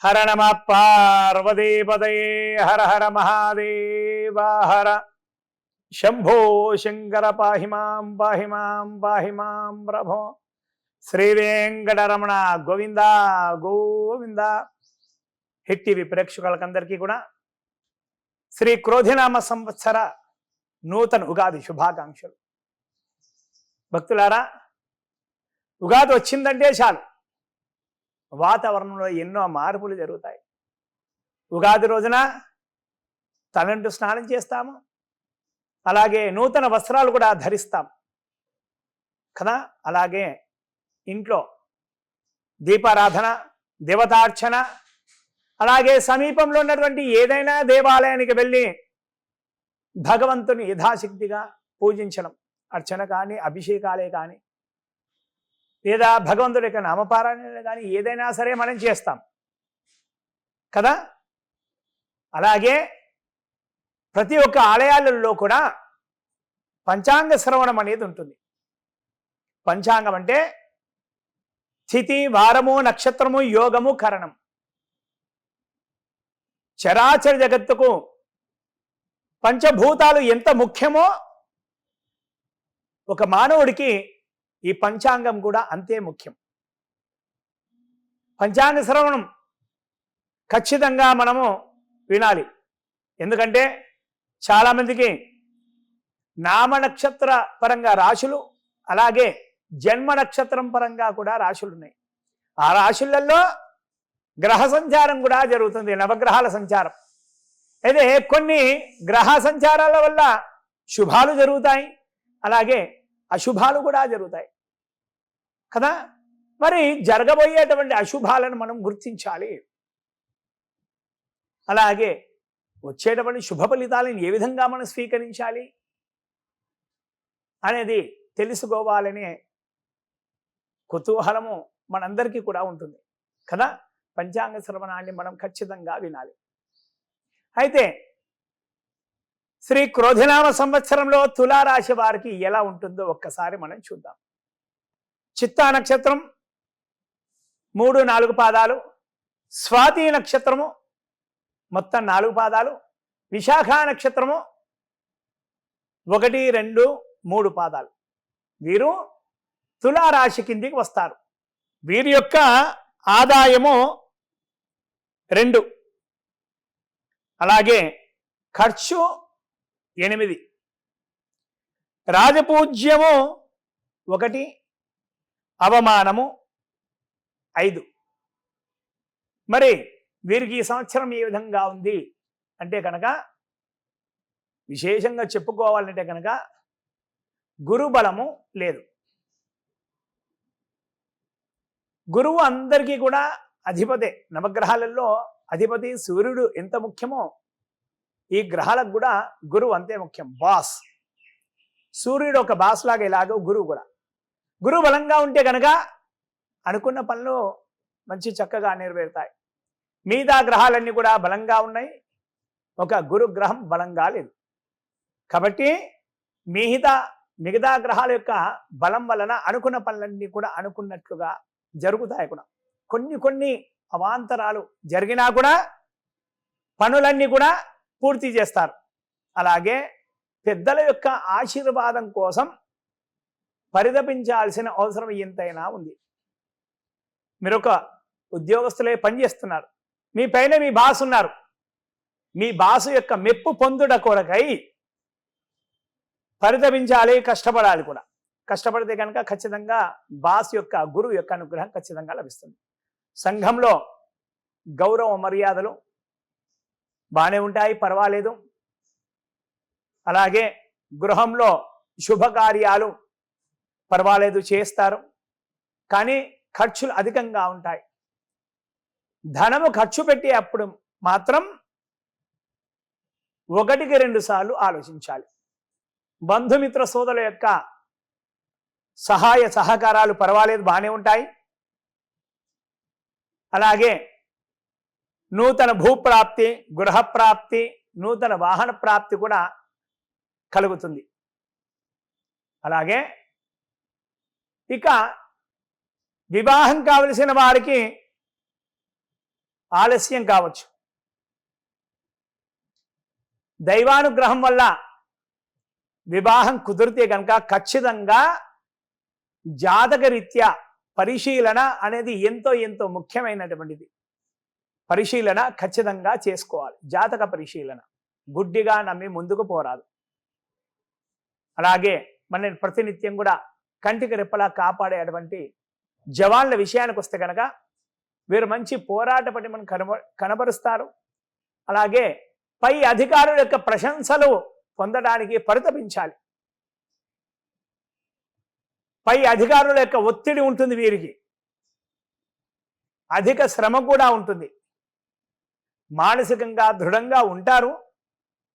హర నమ పార్వతీపతయే హర హర మహాదేవ హర శంభో శంకర పాహి మాం పాహి మాం పాహి మాం ప్రభో శ్రీ వెంకటరమణ గోవింద గోవింద. హిట్ టీవీ ప్రేక్షకులకందరికీ కూడా శ్రీ క్రోధినామ సంవత్సర నూతన ఉగాది శుభాకాంక్షలు. భక్తులారా, ఉగాది వచ్చిందంటే చాలు వాతావరణంలో ఎన్నో మార్పులు జరుగుతాయి. ఉగాది రోజున తలంటు స్నానం చేస్తాము, అలాగే నూతన వస్త్రాలు కూడా ధరిస్తాం కదా. అలాగే ఇంట్లో దీపారాధన, దేవతార్చన, అలాగే సమీపంలో ఉన్నటువంటి ఏదైనా దేవాలయానికి వెళ్ళి భగవంతుని యథాశక్తిగా పూజించడం, అర్చన కానీ అభిషేకాలే కానీ లేదా భగవంతుడి యొక్క నామపారాయణ కానీ ఏదైనా సరే మనం చేస్తాం కదా. అలాగే ప్రతి ఒక్క ఆలయాలలో కూడా పంచాంగ శ్రవణం అనేది ఉంటుంది. పంచాంగం అంటే తిథి, వారము, నక్షత్రము, యోగము, కరణం. చరాచర జగత్తుకు పంచభూతాలు ఎంత ముఖ్యమో ఒక మానవుడికి ఈ పంచాంగం కూడా అంతే ముఖ్యం. పంచాంగ శ్రవణం ఖచ్చితంగా మనము వినాలి. ఎందుకంటే చాలామందికి నామ నక్షత్ర పరంగా రాశులు, అలాగే జన్మ నక్షత్రం పరంగా కూడా రాశులు ఉన్నాయి. ఆ రాశులలో గ్రహ సంచారం కూడా జరుగుతుంది, నవగ్రహాల సంచారం. అయితే కొన్ని గ్రహ సంచారాల వల్ల శుభాలు జరుగుతాయి, అలాగే అశుభాలు కూడా జరుగుతాయి కదా. మరి జరగబోయేటువంటి అశుభాలను మనం గుర్తించాలి, అలాగే వచ్చేటువంటి శుభ ఫలితాలను ఏ విధంగా మనం స్వీకరించాలి అనేది తెలుసుకోవాలనే కుతూహలము మనందరికీ కూడా ఉంటుంది కదా. పంచాంగ శ్రవణాన్ని మనం ఖచ్చితంగా వినాలి. అయితే శ్రీ క్రోధినామ సంవత్సరంలో తులారాశి వారికి ఎలా ఉంటుందో ఒక్కసారి మనం చూద్దాం. చిత్తా నక్షత్రం 3-4 పాదాలు, స్వాతి నక్షత్రము మొత్తం 4 పాదాలు, విశాఖ నక్షత్రము 1-2-3 పాదాలు. వీరు తులారాశి కిందికి వస్తారు. వీరి యొక్క ఆదాయము 2, అలాగే ఖర్చు 8, రాజపూజ్యము 1, అవమానము 5. మరి వీరికి ఈ సంవత్సరం ఏ విధంగా ఉంది అంటే కనుక విశేషంగా చెప్పుకోవాలంటే కనుక గురుబలము లేదు. గురువు అందరికీ కూడా అధిపతే. నవగ్రహాలలో అధిపతి సూర్యుడు ఎంత ముఖ్యమో ఈ గ్రహాలకు కూడా గురువు అంతే ముఖ్యం, బాస్. సూర్యుడు ఒక బాస్ లాగా ఇలాగో గురువు కూడా. గురువు బలంగా ఉంటే కనుక అనుకున్న పనులు మంచి చక్కగా నెరవేరుతాయి. మిగతా గ్రహాలన్నీ కూడా బలంగా ఉన్నాయి, ఒక గురు గ్రహం బలంగా లేదు. కాబట్టి మిగతా గ్రహాల యొక్క బలం వలన అనుకున్న పనులన్నీ కూడా అనుకున్నట్లుగా జరుగుతాయి. కూడా కొన్ని అవాంతరాలు జరిగినా కూడా పనులన్నీ కూడా పూర్తి చేస్తారు. అలాగే పెద్దల యొక్క ఆశీర్వాదం కోసం పరితపించాల్సిన అవసరం ఎంతైనా ఉంది. మీరు ఒక ఉద్యోగస్తులే పనిచేస్తున్నారు, మీ పైన మీ బాస్ ఉన్నారు. మీ బాసు యొక్క మెప్పు పొందుట కొరకై పరితపించాలి, కష్టపడాలి కూడా. కష్టపడితే కనుక ఖచ్చితంగా బాస్ యొక్క, గురువు యొక్క అనుగ్రహం ఖచ్చితంగా లభిస్తుంది. సంఘంలో గౌరవ మర్యాదలు బాగానే ఉంటాయి, పర్వాలేదు. అలాగే గృహంలో శుభకార్యాలు పర్వాలేదు, చేస్తారు. కానీ ఖర్చులు అధికంగా ఉంటాయి. ధనము ఖర్చు పెట్టే అప్పుడు మాత్రం 1-2 సార్లు ఆలోచించాలి. బంధుమిత్ర సోదరుల యొక్క సహాయ సహకారాలు పర్వాలేదు, బాగానే ఉంటాయి. అలాగే నూతన భూప్రాప్తి, గృహప్రాప్తి, నూతన వాహన ప్రాప్తి కూడా కలుగుతుంది. అలాగే ఇక వివాహం కావలసిన వారికి ఆలస్యం కావచ్చు. దైవానుగ్రహం వల్ల వివాహం కుదిరితే కనుక ఖచ్చితంగా జాతకరీత్యా పరిశీలన అనేది ఎంతో ఎంతో ముఖ్యమైనటువంటిది. పరిశీలన ఖచ్చితంగా చేసుకోవాలి. జాతక పరిశీలన గుడ్డిగా నమ్మి ముందుకు పోరాదు. అలాగే మన ప్రతినిత్యం కూడా కంటికి రెప్పలా కాపాడేటువంటి జవాన్ల విషయానికి వస్తే కనుక వీరు మంచి పోరాట పటిమను కనబరుస్తారు. అలాగే పై అధికారుల యొక్క ప్రశంసలు పొందడానికి పరితపించాలి. పై అధికారుల యొక్క ఒత్తిడి ఉంటుంది, వీరికి అధిక శ్రమ కూడా ఉంటుంది. మానసికంగా దృఢంగా ఉంటారు,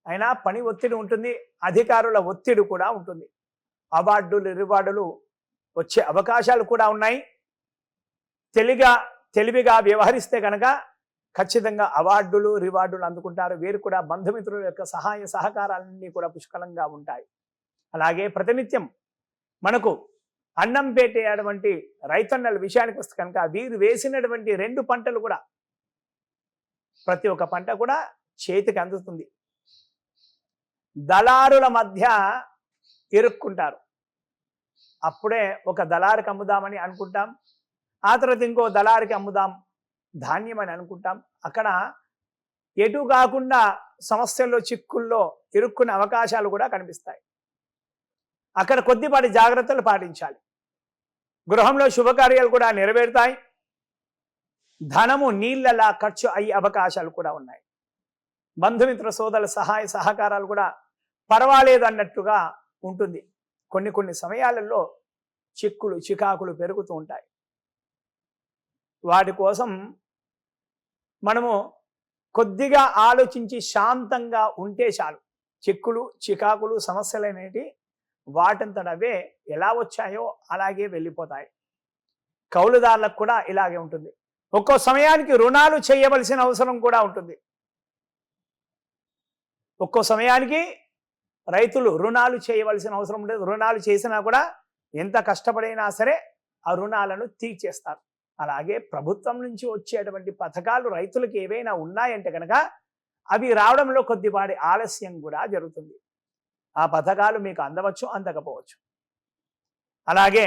అయినా పని ఒత్తిడి ఉంటుంది, అధికారుల ఒత్తిడి కూడా ఉంటుంది. అవార్డులు రివార్డులు వచ్చే అవకాశాలు కూడా ఉన్నాయి. తెలివిగా వ్యవహరిస్తే కనుక ఖచ్చితంగా అవార్డులు రివార్డులు అందుకుంటారు. వీరు కూడా బంధుమిత్రుల యొక్క సహాయ సహకారాలన్నీ కూడా పుష్కలంగా ఉంటాయి. అలాగే ప్రతినిత్యం మనకు అన్నం పెట్టేటువంటి రైతన్నల విషయానికి వస్తే కనుక వీరు వేసినటువంటి 2 పంటలు కూడా ప్రతి ఒక్క పంట కూడా చేతికి అందుతుంది. దళారుల మధ్య ఇరుక్కుంటారు. అప్పుడే ఒక దళారికి అమ్ముదామని అనుకుంటాం, ఆ తర్వాత ఇంకో దళారికి అమ్ముదాం ధాన్యం అని అనుకుంటాం. అక్కడ ఎటు కాకుండా సమస్యల్లో చిక్కుల్లో ఇరుక్కునే అవకాశాలు కూడా కనిపిస్తాయి. అక్కడ కొద్దిపాటి జాగ్రత్తలు పాటించాలి. గృహంలో శుభకార్యాలు కూడా నెరవేరుతాయి. ధనము నీళ్ళలా ఖర్చు అయ్యే అవకాశాలు కూడా ఉన్నాయి. బంధుమిత్ర సోదరుల సహాయ సహకారాలు కూడా పర్వాలేదు అన్నట్టుగా ఉంటుంది. కొన్ని సమయాలలో చికాకులు పెరుగుతూ ఉంటాయి. వాటి కోసం మనము కొద్దిగా ఆలోచించి శాంతంగా ఉంటే చాలు. చికాకులు సమస్యలు అనేవి వాటంతటవే ఎలా వచ్చాయో అలాగే వెళ్ళిపోతాయి. కౌలుదారులకు కూడా ఇలాగే ఉంటుంది. ఒక్కో సమయానికి రుణాలు చేయవలసిన అవసరం కూడా ఉంటుంది. ఒక్కో సమయానికి రైతులు రుణాలు చేయవలసిన అవసరం ఉండదు. రుణాలు చేసినా కూడా ఎంత కష్టపడైనా సరే ఆ రుణాలను తీర్చేస్తారు. అలాగే ప్రభుత్వం నుంచి వచ్చేటువంటి పథకాలు రైతులకు ఏవైనా ఉన్నాయంటే కనుక అవి రావడంలో కొద్దిపాటి ఆలస్యం కూడా జరుగుతుంది. ఆ పథకాలు మీకు అందవచ్చు, అందకపోవచ్చు. అలాగే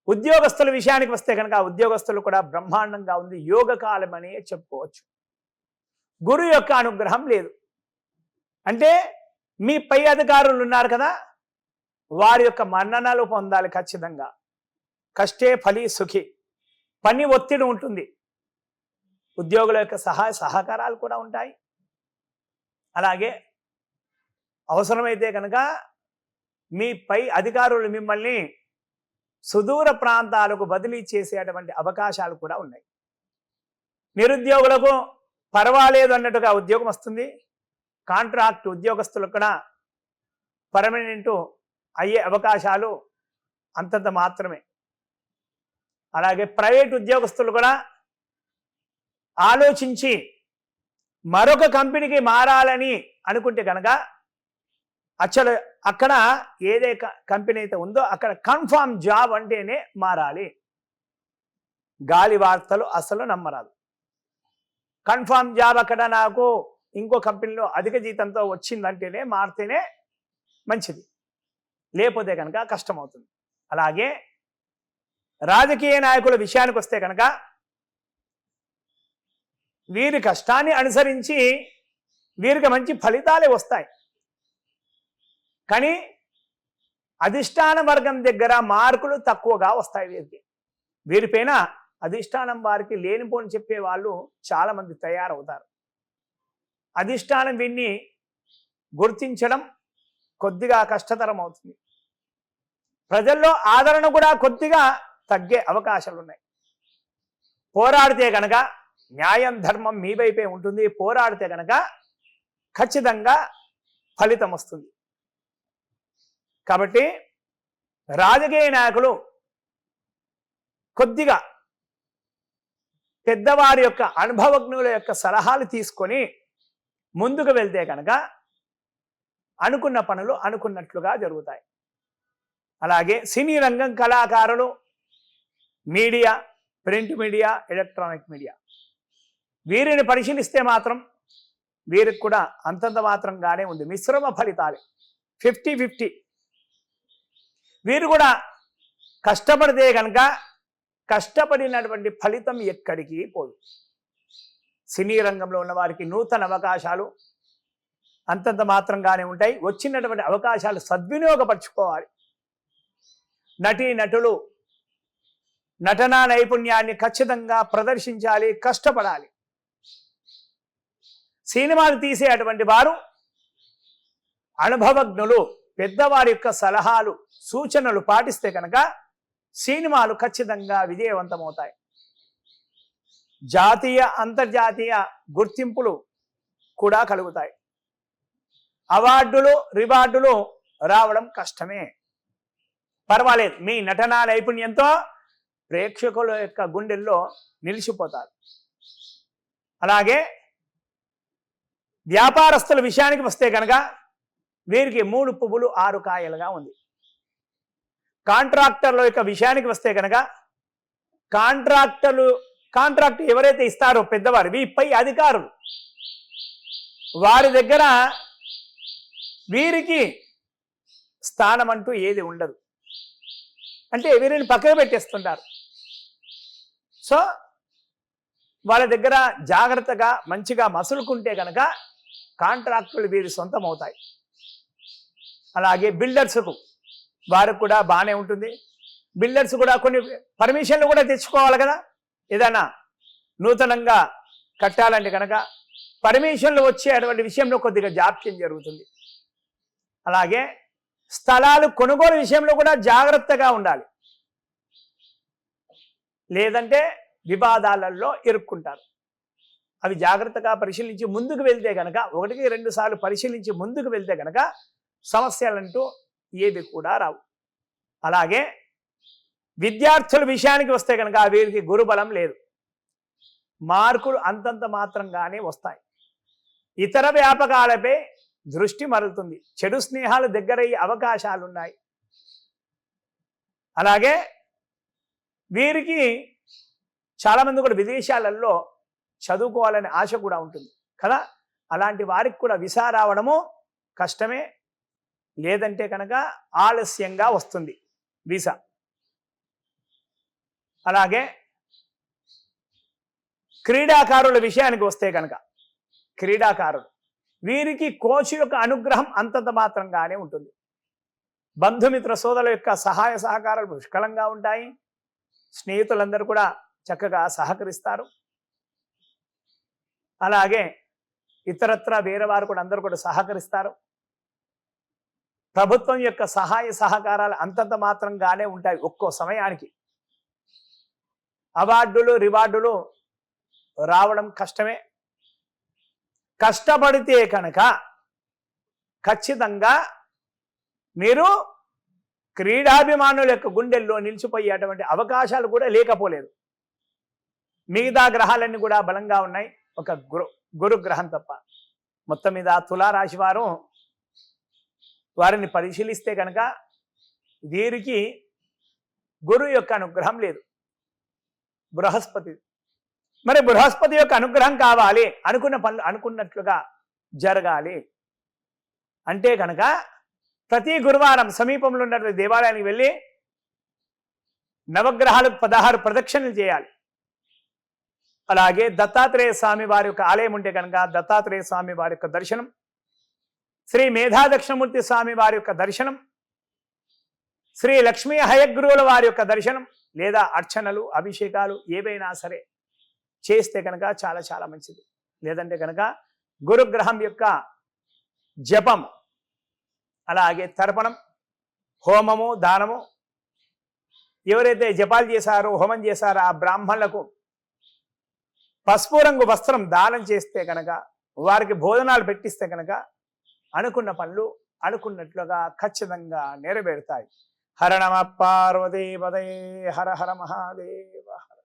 ఉద్యోగస్తుల విషయానికి వస్తే కనుక ఉద్యోగస్తులు కూడా బ్రహ్మాండంగా ఉంది. యోగకాలం అనే చెప్పుకోవచ్చు. గురు యొక్క అనుగ్రహం లేదు అంటే మీ పై అధికారులు ఉన్నారు కదా, వారి యొక్క మన్ననలు పొందాలి ఖచ్చితంగా. కష్టే ఫలి సుఖి, పని ఒత్తిడి ఉంటుంది. ఉద్యోగుల యొక్క సహాయ సహకారాలు కూడా ఉంటాయి. అలాగే అవసరమైతే కనుక మీ పై అధికారులు మిమ్మల్ని సుదూర ప్రాంతాలకు బదిలీ చేసేటువంటి అవకాశాలు కూడా ఉన్నాయి. నిరుద్యోగులకు పర్వాలేదు అన్నట్టుగా ఉద్యోగం వస్తుంది. కాంట్రాక్ట్ ఉద్యోగస్తులకు కూడా పర్మనెంట్ అయ్యే అవకాశాలు అంతంత మాత్రమే. అలాగే ప్రైవేట్ ఉద్యోగస్తులు కూడా ఆలోచించి మరొక కంపెనీకి మారాలని అనుకుంటే కనుక అక్కడ ఏదే కంపెనీ అయితే ఉందో అక్కడ కన్ఫర్మ్ జాబ్ అంటేనే మారాలి. గాలి వార్తలు అసలు నమ్మరాదు. కన్ఫర్మ్ జాబ్ అక్కడ నాకు ఇంకో కంపెనీలో అధిక జీతంతో వచ్చిందంటేనే మారితేనే మంచిది, లేకపోతే కనుక కష్టమవుతుంది. అలాగే రాజకీయ నాయకుల విషయానికి వస్తే కనుక వీరి కష్టాన్ని అనుసరించి వీరికి మంచి ఫలితాలే వస్తాయి. కానీ అధిష్టాన వర్గం దగ్గర మార్కులు తక్కువగా వస్తాయి. వీరిపైన అధిష్టానం వారికి లేనిపోని చెప్పే వాళ్ళు చాలా మంది తయారవుతారు. అధిష్టానం వీన్ని గుర్తించడం కొద్దిగా కష్టతరం అవుతుంది. ప్రజల్లో ఆదరణ కూడా కొద్దిగా తగ్గే అవకాశాలు ఉన్నాయి. పోరాడితే కనుక న్యాయం ధర్మం మీ వైపే ఉంటుంది. పోరాడితే కనుక ఖచ్చితంగా ఫలితం వస్తుంది. కాబట్టి రాజకీయ నాయకులు కొద్దిగా పెద్దవారి యొక్క అనుభవజ్ఞుల యొక్క సలహాలు తీసుకొని ముందుకు వెళ్తే కనుక అనుకున్న పనులు అనుకున్నట్లుగా జరుగుతాయి. అలాగే సినీ రంగం కళాకారులు, media, print media, electronic media వీరిని పరిశీలిస్తే మాత్రం వీరికి కూడా అంతంత మాత్రంగానే ఉంది. మిశ్రమ ఫలితాలే, 50-50. వీరు కూడా కష్టపడితే కనుక కష్టపడినటువంటి ఫలితం ఎక్కడికి పోదు. సినీ రంగంలో ఉన్న వారికి నూతన అవకాశాలు అంతంత మాత్రంగానే ఉంటాయి. వచ్చినటువంటి అవకాశాలు సద్వినియోగపరచుకోవాలి. నటులు నటనా నైపుణ్యాన్ని ఖచ్చితంగా ప్రదర్శించాలి, కష్టపడాలి. సినిమాలు తీసేటువంటి వారు అనుభవజ్ఞులు, పెద్దవారి యొక్క సలహాలు సూచనలు పాటిస్తే కనుక సినిమాలు ఖచ్చితంగా విజయవంతమవుతాయి. జాతీయ అంతర్జాతీయ గుర్తింపులు కూడా కలుగుతాయి. అవార్డులు రివార్డులు రావడం కష్టమే, పర్వాలేదు. మీ నటనా నైపుణ్యంతో ప్రేక్షకుల యొక్క గుండెల్లో నిలిచిపోతారు. అలాగే వ్యాపారస్తుల విషయానికి వస్తే కనుక వీరికి 3 పువ్వులు 6 కాయలుగా ఉంది. కాంట్రాక్టర్ల యొక్క విషయానికి వస్తే కనుక కాంట్రాక్ట్ ఎవరైతే ఇస్తారో పెద్దవారు, వీపై అధికారులు, వారి దగ్గర వీరికి స్థానం అంటూ ఏది ఉండదు. అంటే వీరిని పక్కన పెట్టేస్తుంటారు. సో వాళ్ళ దగ్గర జాగ్రత్తగా మంచిగా మసులుకుంటే కనుక కాంట్రాక్టులు వీరి సొంతం అవుతాయి. అలాగే బిల్డర్స్కు వారికి కూడా బాగానే ఉంటుంది. బిల్డర్స్ కూడా కొన్ని పర్మిషన్లు కూడా తెచ్చుకోవాలి కదా. ఏదైనా నూతనంగా కట్టాలంటే కనుక పర్మిషన్లు వచ్చేటువంటి విషయంలో కొద్దిగా జాప్యం జరుగుతుంది. అలాగే స్థలాలు కొనుగోలు విషయంలో కూడా జాగ్రత్తగా ఉండాలి, లేదంటే వివాదాలలో ఇరుక్కుంటారు. అవి జాగ్రత్తగా పరిశీలించి ముందుకు వెళ్తే కనుక, 1-2 సార్లు పరిశీలించి ముందుకు వెళ్తే కనుక సమస్యలంటూ ఏవి కూడా రావు. అలాగే విద్యార్థుల విషయానికి వస్తే కనుక వీరికి గురుబలం లేదు, మార్కులు అంతంత మాత్రంగానే వస్తాయి. ఇతర వ్యాపకాలపై దృష్టి మరలుతుంది. చెడు స్నేహాలు దగ్గరయ్యే అవకాశాలు ఉన్నాయి. అలాగే వీరికి చాలామంది కూడా విదేశాలలో చదువుకోవాలనే ఆశ కూడా ఉంటుంది కదా. అలాంటి వారికి కూడా వీసా రావడము కష్టమే, లేదంటే కనుక ఆలస్యంగా వస్తుంది వీసా. అలాగే క్రీడాకారుల విషయానికి వస్తే కనుక క్రీడాకారులు వీరికి కోచ్ యొక్క అనుగ్రహం అంతంత మాత్రంగానే ఉంటుంది. బంధుమిత్ర సోదరుల యొక్క సహాయ సహకారాలు పుష్కలంగా ఉంటాయి. స్నేహితులందరూ కూడా చక్కగా సహకరిస్తారు. అలాగే ఇతరత్ర వేరే వారు కూడా అందరూ కూడా సహకరిస్తారు. ప్రభుత్వం యొక్క సహాయ సహకారాలు అంతంత మాత్రంగానే ఉంటాయి. ఒక్కో సమయానికి అవార్డులు రివార్డులు రావడం కష్టమే. కష్టపడితే కనుక ఖచ్చితంగా మీరు క్రీడాభిమానుల యొక్క గుండెల్లో నిలిచిపోయేటువంటి అవకాశాలు కూడా లేకపోలేదు. మిగతా గ్రహాలన్నీ కూడా బలంగా ఉన్నాయి, ఒక గురు గ్రహం తప్ప. మొత్తం మీద తులారాశి వారిని పరిశీలిస్తే కనుక వీరికి గురు యొక్క అనుగ్రహం లేదు, బృహస్పతి. మరి బృహస్పతి యొక్క అనుగ్రహం కావాలి, అనుకున్న పనులు అనుకున్నట్లుగా జరగాలి అంటే కనుక ప్రతి గురువారం సమీపంలో ఉన్నటువంటి దేవాలయానికి వెళ్ళి నవగ్రహాలకు 16 ప్రదక్షిణలు చేయాలి. అలాగే దత్తాత్రేయ స్వామి వారి యొక్క ఆలయం ఉంటే కనుక దత్తాత్రేయ స్వామి వారి యొక్క దర్శనం, శ్రీ మేధా దక్షిణమూర్తి స్వామి వారి యొక్క దర్శనం, శ్రీ లక్ష్మీ హయగ్రువుల వారి యొక్క దర్శనం, లేదా అర్చనలు అభిషేకాలు ఏవైనా సరే చేస్తే కనుక చాలా చాలా మంచిది. లేదంటే కనుక గురుగ్రహం యొక్క జపం, అలాగే తర్పణం, హోమము, దానము, ఎవరైతే జపాలు చేశారో హోమం చేశారో ఆ బ్రాహ్మణులకు పసుపు రంగు వస్త్రం దానం చేస్తే కనుక, వారికి భోజనాలు పెట్టిస్తే కనుక అనుకున్న పనులు అనుకున్నట్లుగా ఖచ్చితంగా నెరవేరుతాయి. హర నమ పార్వతీ పదే, హర హర మహాదేవ హర.